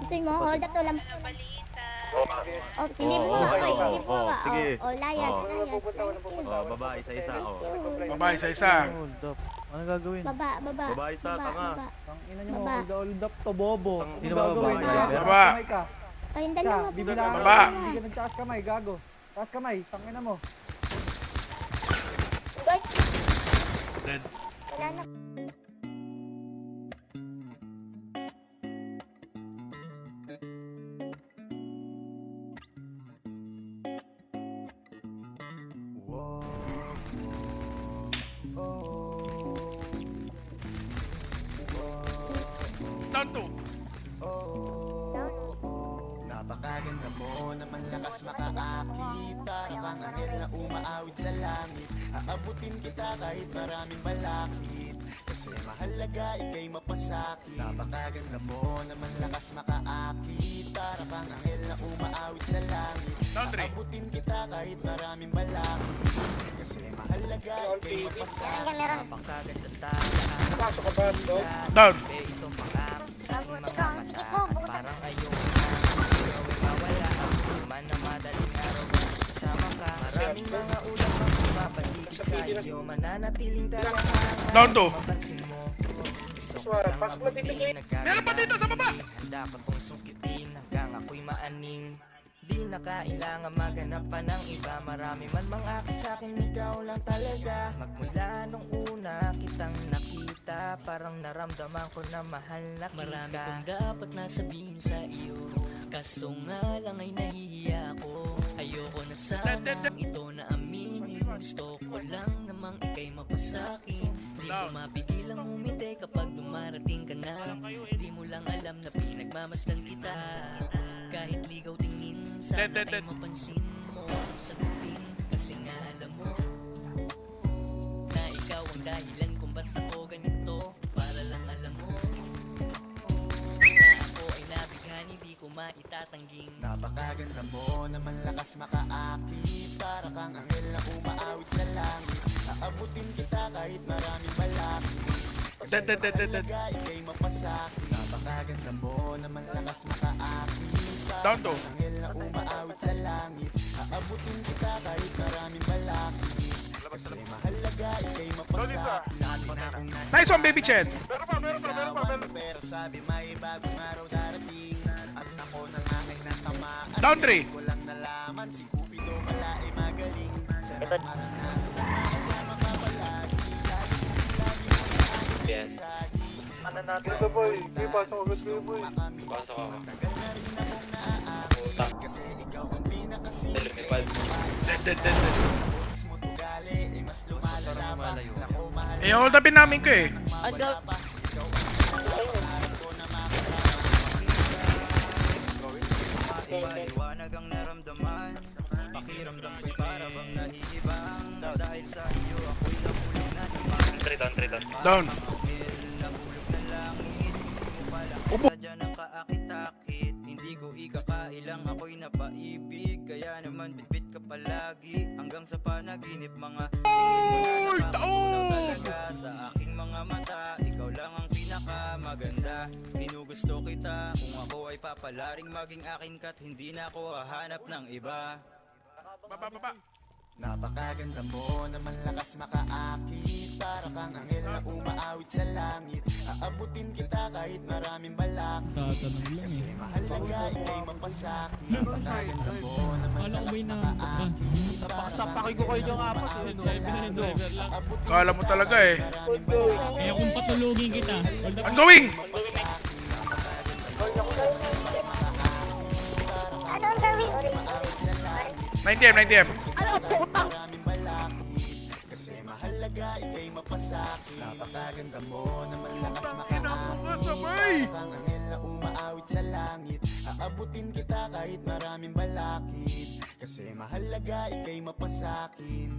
Gusto mo, hold up to lang. Oh, hindi mo hindi mo sige. layas. Babae isa-isa, Babae isa-isa. Hold up. Ano gagawin? Baba. Babae isa, tanga. Ang ina niyo mo, Baba. hold up to bobo. Sino ba babae, driver? Baba. Kamay ka. Kayong dalawa. Bibilangan Baba. ka, hindi ka nagtaas kamay, gago. Taas kamay, tangina mo. Dead. Wala na. Down to. Napakaganda mo naman lakas makaakit. Para kang anghel na umaawit sa langit. Aabutin kita kahit maraming balakid. Kasi mahalaga ika'y mapasakit. Napakaganda mo naman lakas makaakit. Para kang anghel na umaawit sa langit. Down three. Aabutin kita kahit maraming balakid. Kasi mahalaga ika'y mapasakit. Napakaganda tayo. Down. Ito makakit sa aking mga mata. Parang ayong mawala ang man na madaling araw kasama ka. Maraming mga ulat ang mapapaligid sa iyo. Mananatiling talaga Down to. mapansin mo. Gusto ko lang mabuti. Meron pa dito sa baba. Handa ka kong sukitin hanggang ako'y maaning. Di na kailangan maghanap pa ng iba. Marami man mang akit sa'kin, ikaw lang talaga. Magmula nung una kitang nakita, parang naramdaman ko na mahal na kita. Marami kong dapat nasabihin sa iyo, kaso nga lang ay nahihiya ako. Ayoko na sanang ito na aminin. Gusto ko lang namang ika'y mapasakin. Di ko mapigilang umiti kapag dumarating ka na. Di mo lang alam na pinagmamasdan kita. Kahit ligaw tingin, sana ay mapansin mo ang sagutin. Kasi nga alam mo na ikaw ang dahilan kung ba't ako ganito. Para lang alam mo na ako ay nabighani, di ko maitatangging. Napakaganda mo naman lakas makaakit. Para kang anghel na umaawit sa langit. Aabutin kita kahit maraming balakid. Dead. Mahalaga ika'y mapasakit. Napakaganda mo naman lakas makaakit. Down to. Anghel na umaawit sa langit. Aabutin kita kahit maraming balakid. Kasi mahalaga ika'y mapasakit. Dati na akong Nice one, baby Chen. nagagawan mo, pero sabi may bagong araw darating. At ako na nga ay natamaan. Down three. Ko lang nalaman si Cupido pala ay magaling. Sarap maranasan, kasama ka palagi. Yes. Ano natin? Ito boy, di pasok agad kayo boy. Pasok ako. Tagal na rin akong naaakit. Utang. Kasi ikaw ang pinakasimple. Lumipad. Dead. Boses mo tugali, ay mas lumalala pa. Naku, mahal Eh, hold upin namin ko eh. Maliwanag ang naramdaman. Pakiramdam ko'y para bang nahihibang. Dahil sa iyo ako'y nahulog na naman. 3 down, 3 down. Down. Nabulog na langit. Hindi mo pala sadya ng kaakit-akit. Hindi ko ikakailang ako'y napaibig. Kaya naman bitbit ka palagi. Hanggang sa panaginip mga tingin mo na nakakatulaw talaga sa aking mga mata. Ikaw lang ang pinakamaganda. Ginugusto kita. Kung ako ay papalaring maging akin ka't hindi na ako hahanap ng iba. Baba. Napakaganda mo naman lakas makaakit. Para kang anghel na umaawit sa langit. Aabutin kita kahit maraming balakid. Kasi mahalaga ika'y mapasakit. Napakaganda mo naman lakas makaakit. Sapaksapakin ko kayo yung apat. Kala mo talaga eh. Kaya kung patulugin kita, Ongoing! Ano ang gawin? 90M. Maraming balakid. Kasi mahalaga ika'y mapasakit. Napakaganda mo naman lakas makaakit. Sabay! Kang anghel na umaawit sa langit. Aabutin kita kahit maraming balakid. Kasi mahalaga ika'y mapasakin.